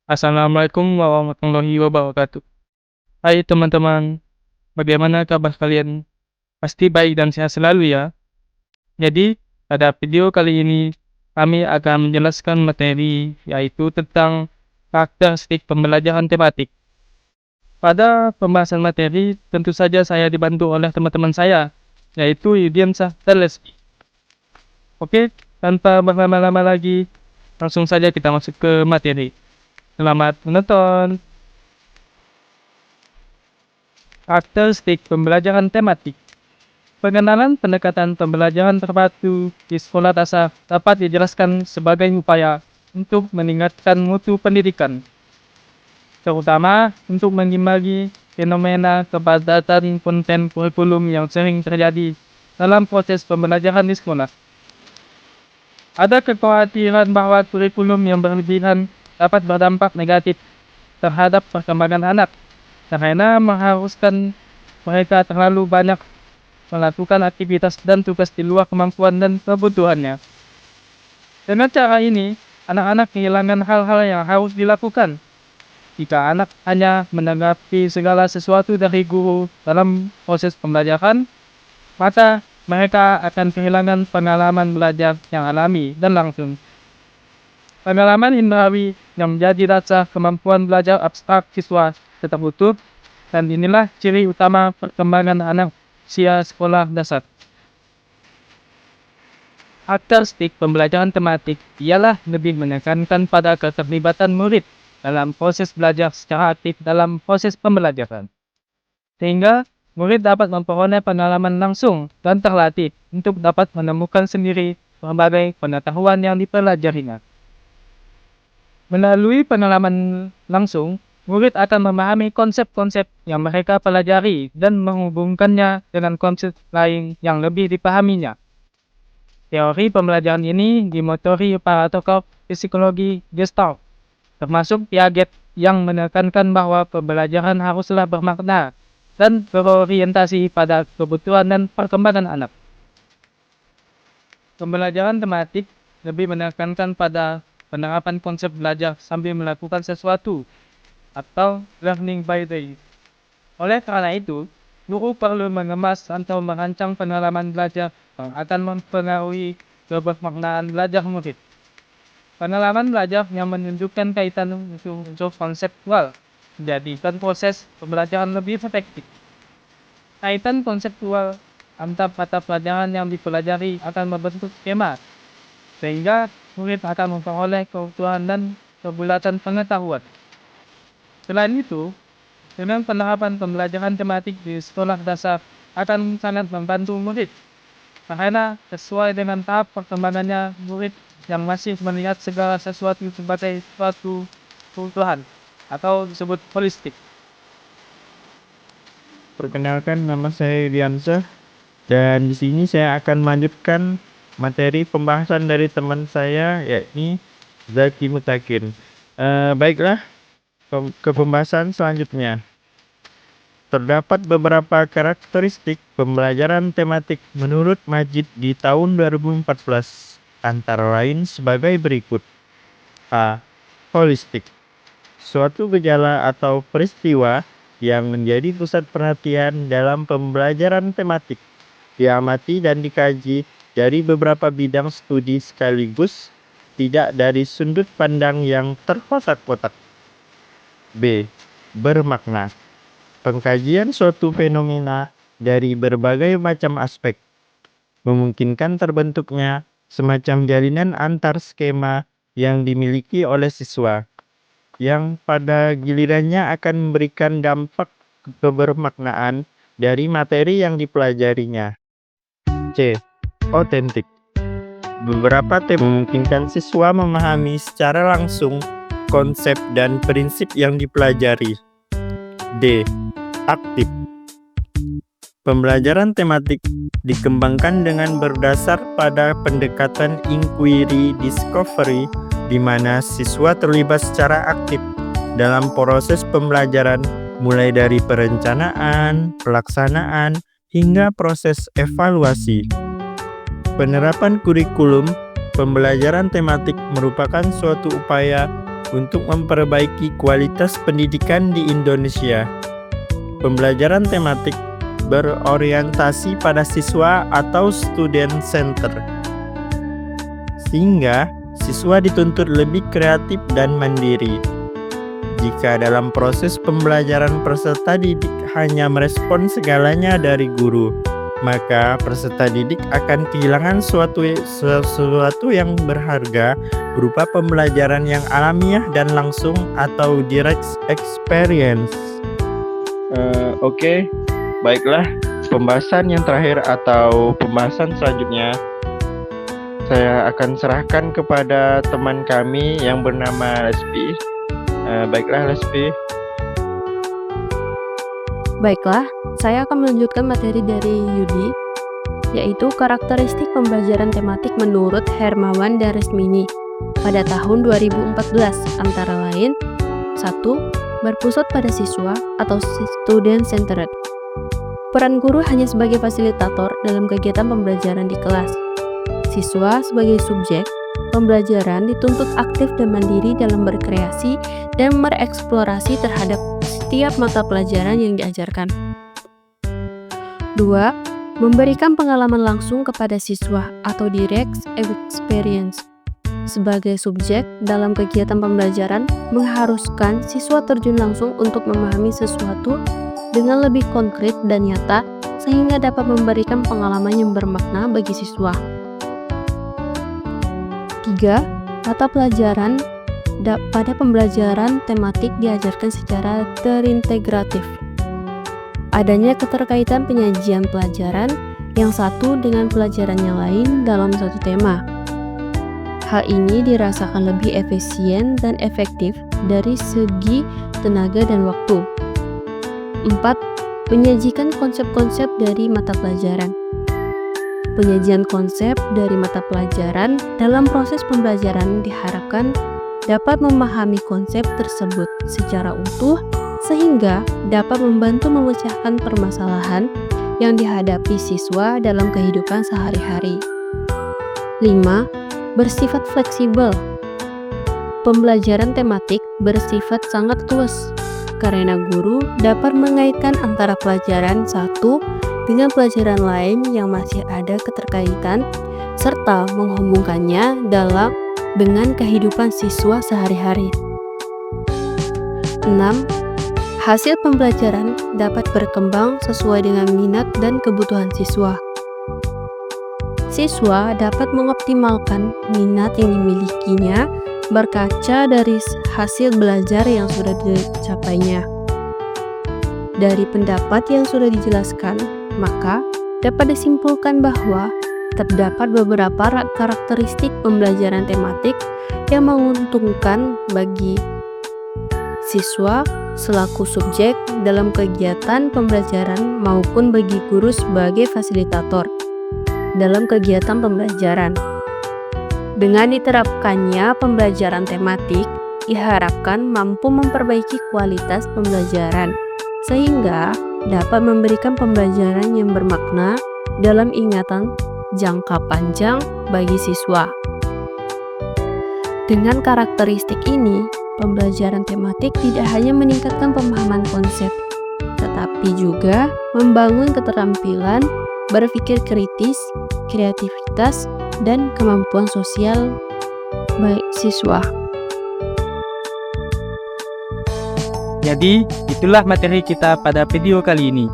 Assalamualaikum warahmatullahi wabarakatuh. Hai teman-teman, bagaimana kabar kalian? Pasti baik dan sehat selalu ya. Jadi, pada video kali ini kami akan menjelaskan materi yaitu tentang karakteristik pembelajaran tematik. Pada pembahasan materi, tentu saja saya dibantu oleh teman-teman saya, yaitu Yudiansyah dan Lesbi. Oke, tanpa berlama-lama lagi, langsung saja kita masuk ke materi. Selamat menonton. Karakteristik pembelajaran tematik. Pengenalan pendekatan pembelajaran terpadu di sekolah dasar dapat dijelaskan sebagai upaya untuk meningkatkan mutu pendidikan, terutama untuk mengimbangi fenomena kepadatan konten kurikulum yang sering terjadi dalam proses pembelajaran di sekolah. Ada kekhawatiran bahwa kurikulum yang berlebihan dapat berdampak negatif terhadap perkembangan anak, karena mengharuskan mereka terlalu banyak melakukan aktivitas dan tugas di luar kemampuan dan kebutuhannya. Dengan cara ini, anak-anak kehilangan hal-hal yang harus dilakukan. Jika anak hanya menanggapi segala sesuatu dari guru dalam proses pembelajaran, maka mereka akan kehilangan pengalaman belajar yang alami dan langsung. Pengalaman indrawi yang menjadi dasar kemampuan belajar abstrak siswa tetap utuh, dan inilah ciri utama perkembangan anak usia sekolah dasar. Karakteristik pembelajaran tematik ialah lebih menekankan pada keterlibatan murid dalam proses belajar secara aktif dalam proses pembelajaran, sehingga murid dapat memperoleh pengalaman langsung dan terlatih untuk dapat menemukan sendiri berbagai pengetahuan yang dipelajarinya. Melalui pengalaman langsung, murid akan memahami konsep-konsep yang mereka pelajari dan menghubungkannya dengan konsep lain yang lebih dipahaminya. Teori pembelajaran ini dimotori para tokoh psikologi Gestalt, termasuk Piaget, yang menekankan bahwa pembelajaran haruslah bermakna dan berorientasi pada kebutuhan dan perkembangan anak. Pembelajaran tematik lebih menekankan pada penerapan konsep belajar sambil melakukan sesuatu, atau learning by doing. Oleh karena itu, guru perlu mengemas atau merancang pengalaman belajar yang akan mempengaruhi kebermaknaan belajar murid. Pengalaman belajar yang menunjukkan kaitan unsur konseptual menjadikan proses pembelajaran lebih efektif. Kaitan konseptual antar mata pelajaran yang dipelajari akan membentuk skema, sehingga murid akan memperoleh keutuhan dan kebulatan pengetahuan. Selain itu, dengan penerapan pembelajaran tematik di sekolah dasar akan sangat membantu murid, karena sesuai dengan tahap perkembangannya murid yang masih melihat segala sesuatu sebagai suatu kebutuhan atau disebut holistik. Perkenalkan, nama saya Yudiansyah, dan di sini saya akan melanjutkan materi pembahasan dari teman saya, yakni Zaki Mutakin. Baiklah, ke pembahasan selanjutnya. Terdapat beberapa karakteristik pembelajaran tematik menurut Majid di tahun 2014, antara lain sebagai berikut. A. Holistik. Suatu gejala atau peristiwa yang menjadi pusat perhatian dalam pembelajaran tematik, diamati dan dikaji dari beberapa bidang studi sekaligus, tidak dari sudut pandang yang terkotak-kotak. B. Bermakna. Pengkajian suatu fenomena dari berbagai macam aspek, memungkinkan terbentuknya semacam jalinan antar skema yang dimiliki oleh siswa, yang pada gilirannya akan memberikan dampak kebermaknaan dari materi yang dipelajarinya. C. Otentik. Beberapa tema memungkinkan siswa memahami secara langsung konsep dan prinsip yang dipelajari. D. Aktif. Pembelajaran tematik dikembangkan dengan berdasar pada pendekatan inquiry discovery, di mana siswa terlibat secara aktif dalam proses pembelajaran, mulai dari perencanaan, pelaksanaan, hingga proses evaluasi. Penerapan kurikulum pembelajaran tematik merupakan suatu upaya untuk memperbaiki kualitas pendidikan di Indonesia. Pembelajaran tematik berorientasi pada siswa atau student center, sehingga siswa dituntut lebih kreatif dan mandiri. Jika dalam proses pembelajaran peserta didik hanya merespon segalanya dari guru, maka peserta didik akan kehilangan sesuatu yang berharga berupa pembelajaran yang alamiah dan langsung atau direct experience. Oke, baiklah, pembahasan yang terakhir atau pembahasan selanjutnya saya akan serahkan kepada teman kami yang bernama Lespi. Baiklah Lespi. Baiklah, saya akan melanjutkan materi dari Yudi, yaitu karakteristik pembelajaran tematik menurut Hermawan dan Resmini pada tahun 2014, antara lain 1. Berpusat pada siswa atau student centered. Peran guru hanya sebagai fasilitator dalam kegiatan pembelajaran di kelas. Siswa sebagai subjek pembelajaran dituntut aktif dan mandiri dalam berkreasi dan bereksplorasi terhadap setiap mata pelajaran yang diajarkan. 2. Memberikan pengalaman langsung kepada siswa atau direct experience. Sebagai subjek dalam kegiatan pembelajaran mengharuskan siswa terjun langsung untuk memahami sesuatu dengan lebih konkret dan nyata sehingga dapat memberikan pengalaman yang bermakna bagi siswa. 3. Mata pelajaran pada pembelajaran tematik diajarkan secara terintegratif. Adanya keterkaitan penyajian pelajaran yang satu dengan pelajaran yang lain dalam satu tema. Hal ini dirasakan lebih efisien dan efektif dari segi tenaga dan waktu. 4. Menyajikan konsep-konsep dari mata pelajaran. Penyajian konsep dari mata pelajaran dalam proses pembelajaran diharapkan dapat memahami konsep tersebut secara utuh sehingga dapat membantu memecahkan permasalahan yang dihadapi siswa dalam kehidupan sehari-hari. 5. Bersifat fleksibel. Pembelajaran tematik bersifat sangat luas karena guru dapat mengaitkan antara pelajaran satu dengan pelajaran lain yang masih ada keterkaitan serta menghubungkannya dengan kehidupan siswa sehari-hari. 6. Hasil pembelajaran dapat berkembang sesuai dengan minat dan kebutuhan siswa. Siswa dapat mengoptimalkan minat yang dimilikinya berkaca dari hasil belajar yang sudah dicapainya. Dari pendapat yang sudah dijelaskan, maka dapat disimpulkan bahwa terdapat beberapa karakteristik pembelajaran tematik yang menguntungkan bagi siswa selaku subjek dalam kegiatan pembelajaran maupun bagi guru sebagai fasilitator dalam kegiatan pembelajaran. Dengan diterapkannya pembelajaran tematik, diharapkan mampu memperbaiki kualitas pembelajaran, sehingga dapat memberikan pembelajaran yang bermakna dalam ingatan jangka panjang bagi siswa. Dengan karakteristik ini, pembelajaran tematik tidak hanya meningkatkan pemahaman konsep, tetapi juga membangun keterampilan berpikir kritis, kreativitas, dan kemampuan sosial baik siswa. Jadi, itulah materi kita pada video kali ini.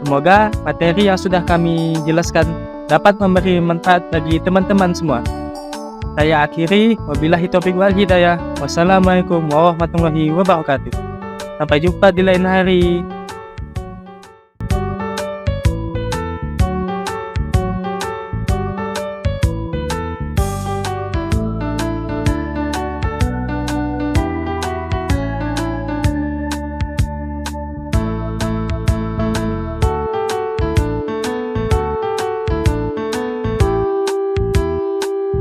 Semoga materi yang sudah kami jelaskan dapat memberi manfaat bagi teman-teman semua. Saya akhiri, wabillahi taufiq wal hidayah. Wassalamualaikum warahmatullahi wabarakatuh. Sampai jumpa di lain hari.